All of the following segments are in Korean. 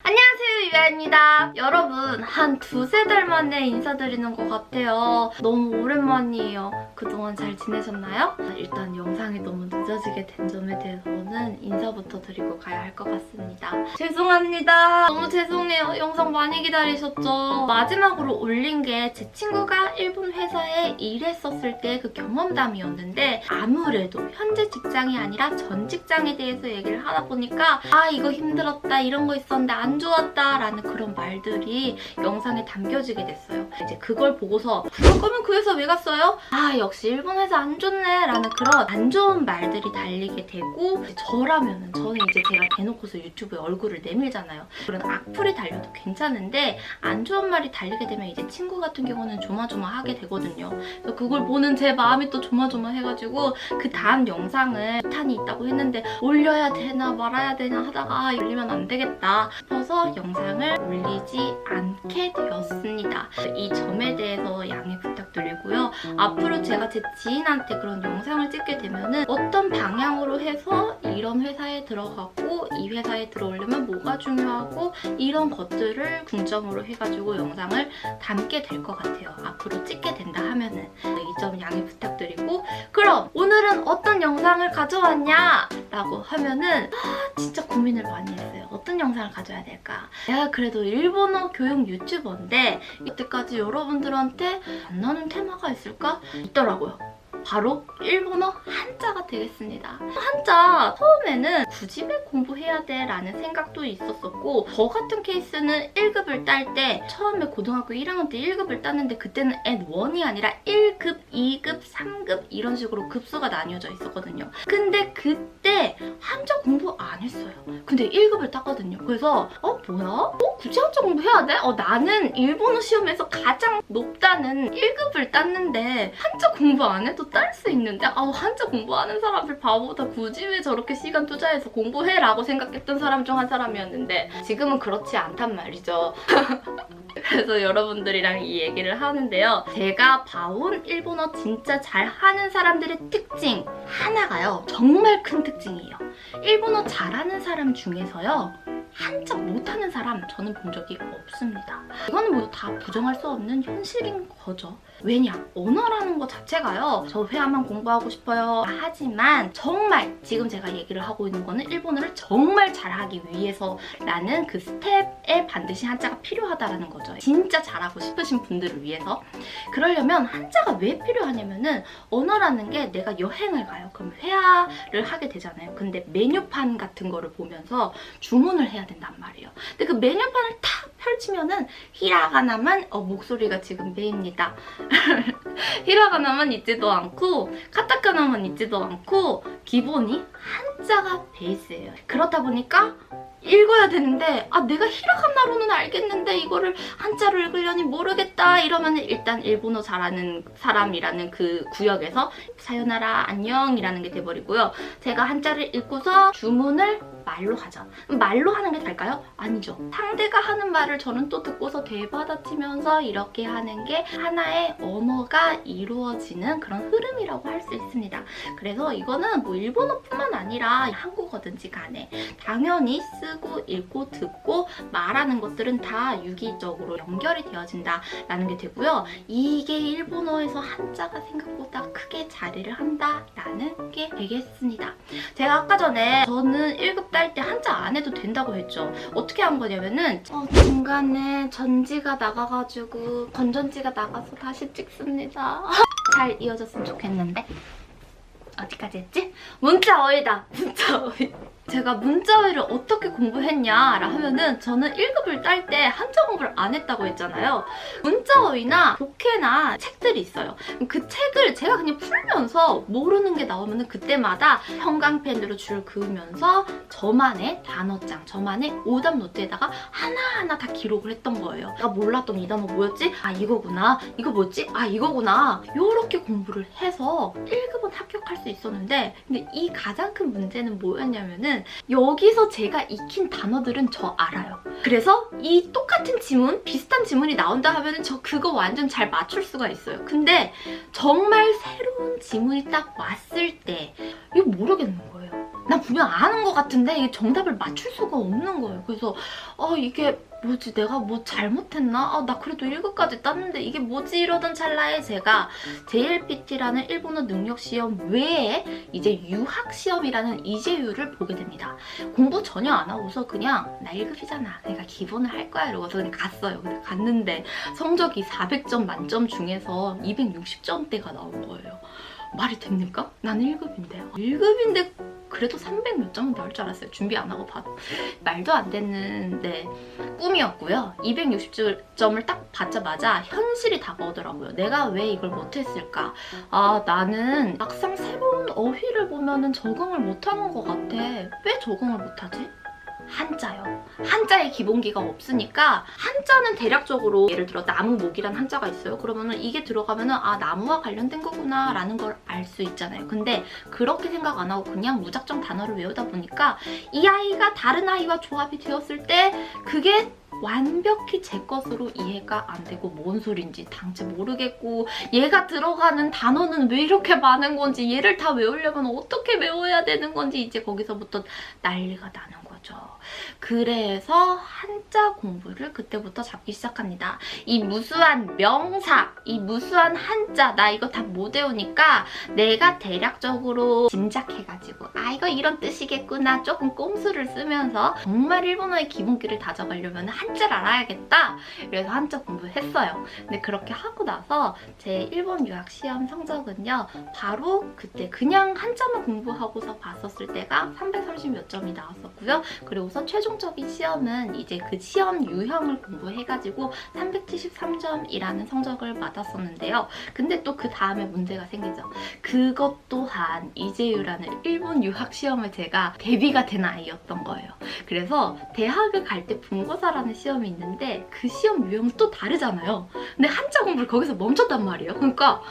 안녕하세요, 유아입니다. 여러분, 한 두세 달 만에 인사드리는 것 같아요. 너무 오랜만이에요. 그동안 잘 지내셨나요? 일단 영상이 너무 늦어지게 된 점에 대해서는 인사부터 드리고 가야 할 것 같습니다. 죄송합니다. 너무 죄송해요. 영상 많이 기다리셨죠? 마지막으로 올린 게 제 친구가 일본 회사에 일했었을 때 그 경험담이었는데, 아무래도 현재 직장이 아니라 전 직장에 대해서 얘기를 하다 보니까 이거 힘들었다, 이런 거 있었는데 안 좋았다 라는 그런 말들이 영상에 담겨지게 됐어요. 이제 그걸 보고서 그럴 거면 그 회사 왜 갔어요? 역시 일본 회사 안 좋네 라는 그런 안 좋은 말들이 달리게 되고, 저라면은 저는 이제 제가 대놓고서 유튜브에 얼굴을 내밀잖아요. 그런 악플이 달려도 괜찮은데 안 좋은 말이 달리게 되면 이제 친구 같은 경우는 조마조마하게 되거든요. 그래서 그걸 보는 제 마음이 또 조마조마해가지고 그 다음 영상을 탄이 있다고 했는데 올려야 되나 말아야 되나 하다가 올리면 안 되겠다 싶어서 영상을 올리지 않게 되었습니다. 이 점에 대해서 양해 부탁드리고요. 앞으로 제가 제 지인한테 그런 영상을 찍게 되면은 어떤 방향으로 해서 이런 회사에 들어가고 이 회사에 들어오려면 뭐가 중요하고 이런 것들을 중점으로 해가지고 영상을 담게 될 것 같아요. 앞으로 찍게 된다 하면은 이 점 양해 부탁드리고, 그럼 오늘은 어떤 영상을 가져왔냐? 라고 하면은 진짜 고민을 많이 했어요. 어떤 영상을 가져야 될까? 내가 그래도 일본어 교육 유튜버인데 이때까지 여러분들한테 안 나눈 테마가 있을까? 있더라고요. 바로 일본어 한자가 되겠습니다. 한자 처음에는 굳이 왜 공부해야 돼? 라는 생각도 있었었고, 저 같은 케이스는 1급을 딸 때 처음에 고등학교 1학년 때 1급을 땄는데 그때는 N1이 아니라 1급, 2급, 3급 이런 식으로 급수가 나뉘어져 있었거든요. 근데 그때 한자 공부 안 했어요. 근데 1급을 땄거든요. 그래서 뭐야? 굳이 한자 공부해야 돼? 나는 일본어 시험에서 가장 높다는 1급을 땄는데 한자 공부 안 해도 딸 수 있는데 한자 공부하는 사람들 바보다, 굳이 왜 저렇게 시간 투자해서 공부해? 라고 생각했던 사람 중 한 사람이었는데 지금은 그렇지 않단 말이죠. 그래서 여러분들이랑 이 얘기를 하는데요. 제가 봐온 일본어 진짜 잘하는 사람들의 특징 하나가요, 정말 큰 특징이에요. 일본어 잘하는 사람 중에서요, 한자 못하는 사람 저는 본 적이 없습니다. 이거는 모두 다 부정할 수 없는 현실인 거죠. 왜냐? 언어라는 것 자체가요, 저 회화만 공부하고 싶어요 하지만 정말 지금 제가 얘기를 하고 있는 거는 일본어를 정말 잘하기 위해서라는 그 스텝에 반드시 한자가 필요하다라는 거죠. 진짜 잘하고 싶으신 분들을 위해서. 그러려면 한자가 왜 필요하냐면은, 언어라는 게 내가 여행을 가요. 그럼 회화를 하게 되잖아요. 근데 메뉴판 같은 거를 보면서 주문을 해야 된단 말이에요. 근데 그 메뉴판을 탁 펼치면은 히라가나만 목소리가 지금 메입니다. 히라가나만 있지도 않고 카타카나만 있지도 않고 기본이 한자가 베이스예요. 그렇다 보니까 읽어야 되는데 내가 히라가나로는 알겠는데 이거를 한자로 읽으려니 모르겠다 이러면 일단 일본어 잘하는 사람이라는 그 구역에서 사요나라 안녕이라는 게 돼버리고요. 제가 한자를 읽고서 주문을 말로 하죠. 말로 하는 게 될까요? 아니죠. 상대가 하는 말을 저는 또 듣고서 되받아치면서 이렇게 하는 게 하나의 언어가 이루어지는 그런 흐름이라고 할 수 있습니다. 그래서 이거는 뭐 일본어뿐만 아니라 한국어든지 간에 당연히 쓰고 읽고 듣고 말하는 것들은 다 유기적으로 연결이 되어진다라는 게 되고요. 이게 일본어에서 한자가 생각보다 크게 자리를 한다라는 게 되겠습니다. 제가 아까 전에 저는 1급 딸 때 한자 안 해도 된다고 했죠. 어떻게 한 거냐면은 중간에 전지가 나가가지고 건전지가 나가서 다시 찍습니다. 잘 이어졌으면 좋겠는데. 어디까지 했지? 문자어휘다. 문자어휘. 제가 문자어휘를 어떻게 공부했냐라 하면은, 저는 1급을 딸 때 한자 공부를 안 했다고 했잖아요. 문자어휘나 독해나 책들이 있어요. 그 책을 제가 그냥 풀면서 모르는 게 나오면은 그때마다 형광펜으로 줄 그으면서 저만의 단어장, 저만의 오답 노트에다가 하나하나 다 기록을 했던 거예요. 내가 몰랐던 이 단어 뭐였지? 이거구나. 이거 뭐였지? 이거구나. 요렇게 공부를 해서 1급은 합격할 수 있었는데, 근데 이 가장 큰 문제는 뭐였냐면은, 여기서 제가 익힌 단어들은 저 알아요. 그래서 이 똑같은 지문, 비슷한 지문이 나온다 하면은 저 그거 완전 잘 맞출 수가 있어요. 근데 정말 새로운 지문이 딱 왔을 때 이거 모르겠는 거예요. 나 분명 아는 것 같은데 이게 정답을 맞출 수가 없는 거예요. 그래서 이게 뭐지? 내가 뭐 잘못했나? 나 그래도 1급까지 땄는데 이게 뭐지? 이러던 찰나에 제가 JLPT라는 일본어 능력시험 외에 이제 유학시험이라는 이제유를 보게 됩니다. 공부 전혀 안 하고서 그냥 나 1급이잖아. 그러니까 기본을 할 거야. 이러고서 그냥 갔어요. 근데 갔는데 성적이 400점 만점 중에서 260점대가 나온 거예요. 말이 됩니까? 나는 1급인데. 1급인데 그래도 300 몇 점은 나올 줄 알았어요. 준비 안 하고 봐도. 말도 안 되는 꿈이었고요. 260점을 딱 받자마자 현실이 다가오더라고요. 내가 왜 이걸 못했을까? 나는 막상 새로운 어휘를 보면은 적응을 못하는 것 같아. 왜 적응을 못하지? 한자요. 한자의 기본기가 없으니까 한자는 대략적으로 예를 들어 나무목이란 한자가 있어요. 그러면은 이게 들어가면은 나무와 관련된 거구나 라는 걸 알 수 있잖아요. 근데 그렇게 생각 안 하고 그냥 무작정 단어를 외우다 보니까 이 아이가 다른 아이와 조합이 되었을 때 그게 완벽히 제 것으로 이해가 안 되고 뭔 소린지 당최 모르겠고 얘가 들어가는 단어는 왜 이렇게 많은 건지 얘를 다 외우려면 어떻게 외워야 되는 건지 이제 거기서부터 난리가 나는 거죠. 그래서 한자 공부를 그때부터 잡기 시작합니다. 이 무수한 명사, 이 무수한 한자 나 이거 다 못 외우니까 내가 대략적으로 짐작해가지고 이거 이런 뜻이겠구나 조금 꼼수를 쓰면서 정말 일본어의 기본기를 다져가려면 한자를 알아야겠다. 그래서 한자 공부를 했어요. 근데 그렇게 하고 나서 제 일본 유학 시험 성적은요. 바로 그때 그냥 한자만 공부하고서 봤었을 때가 330 몇 점이 나왔었고요. 그리고서 최종적인 시험은 이제 그 시험 유형을 공부해가지고 373점이라는 성적을 받았었는데요. 근데 또 그 다음에 문제가 생기죠. 그것 또한 이제유라는 일본 유학 시험을 제가 대비가 된 아이였던 거예요. 그래서 대학을 갈 때 분고사라는 시험이 있는데 그 시험 유형은 또 다르잖아요. 근데 한자 공부를 거기서 멈췄단 말이에요. 그러니까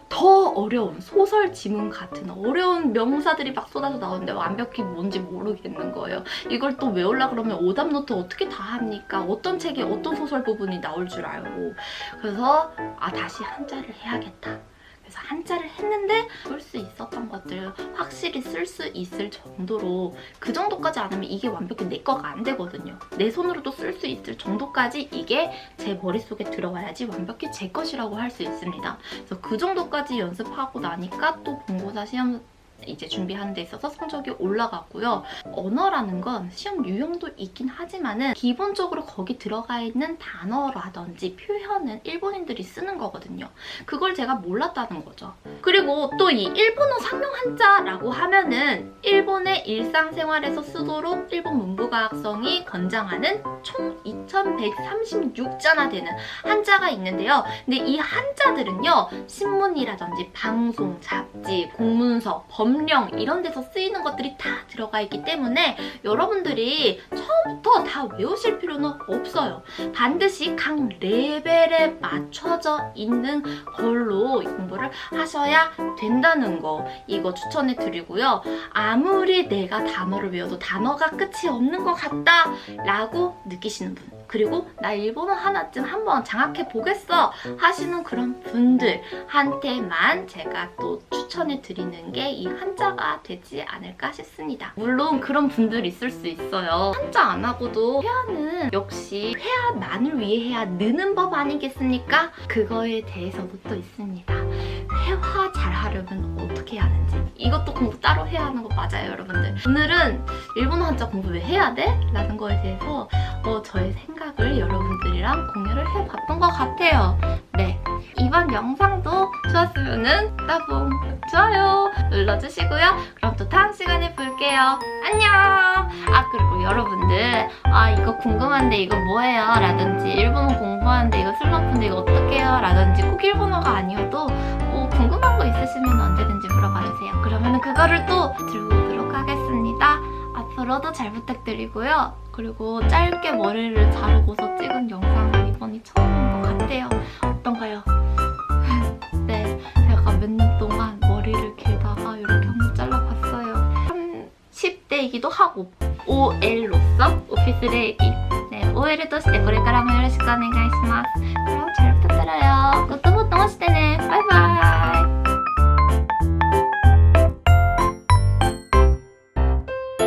더 어려운 소설 지문 같은 어려운 명사들이 막 쏟아져 나오는데 완벽히 뭔지 모르겠는 거예요. 이걸 또 외우려고 그러면 오답 노트 어떻게 다 합니까? 어떤 책에 어떤 소설 부분이 나올 줄 알고. 그래서 다시 한자를 해야겠다. 그래서 한자를 했는데 쓸 수 있었던 것들 확실히 쓸 수 있을 정도로 그 정도까지 안 하면 이게 완벽히 내 거가 안 되거든요. 내 손으로도 쓸 수 있을 정도까지 이게 제 머릿속에 들어와야지 완벽히 제 것이라고 할 수 있습니다. 그래서 그 정도까지 연습하고 나니까 또 본고사 시험 이제 준비하는 데 있어서 성적이 올라갔고요. 언어라는 건 시험 유형도 있긴 하지만은 기본적으로 거기 들어가 있는 단어라든지 표현은 일본인들이 쓰는 거거든요. 그걸 제가 몰랐다는 거죠. 그리고 또 이 일본어 상용 한자라고 하면은 일본의 일상생활에서 쓰도록 일본 문부과학성이 권장하는 총 2136자나 되는 한자가 있는데요. 근데 이 한자들은요. 신문이라든지 방송, 잡지, 공문서, 법령 이런 데서 쓰이는 것들이 다 들어가 있기 때문에 여러분들이 처음부터 다 외우실 필요는 없어요. 반드시 각 레벨에 맞춰져 있는 걸로 공부를 하셔야 된다는 거 이거 추천해 드리고요. 아무리 내가 단어를 외워도 단어가 끝이 없는 것 같다 라고 느끼시는 분 그리고 나 일본어 하나쯤 한번 장악해 보겠어 하시는 그런 분들한테만 제가 또 추천해 드리는 게 이 한자가 되지 않을까 싶습니다. 물론 그런 분들 있을 수 있어요. 한자 안 하고도 회화는 역시 회화만을 위해 해야 느는 법 아니겠습니까? 그거에 대해서도 또 있습니다. 회화 잘 하려면 어떻게 해야 하는지 이것도 공부 따로 해야 하는 거 맞아요, 여러분들. 오늘은 일본어 한자 공부 왜 해야 돼? 라는 거에 대해서 저의 생각을 여러분들이랑 공유를 해봤던 것 같아요. 네, 이번 영상도 좋았으면은 따봉 좋아요 눌러주시고요. 그럼 또 다음 시간에 볼게요. 안녕! 그리고 여러분들 이거 궁금한데 이거 뭐예요? 라든지 일본어 공부하는데 이거 슬럼프인데 이거 어떡해요? 라든지 꼭 일본어가 아니어도 궁금한 거 있으시면 언제든지 물어봐주세요. 그러면 그거를 또 들고 오도록 하겠습니다. 앞으로도 잘 부탁드리고요. 그리고 짧게 머리를 자르고서 찍은 영상은 이번이 처음인 것 같아요. 어떤가요? 네, 제가 몇 년 동안 머리를 길다가 이렇게 한번 잘라봤어요. 30대이기도 하고 OL로서 오피스 레이디 OL としてこれからもよろしくお願いします。그럼 잘 부탁드려요. 또 보통 하시대네. 바이바이.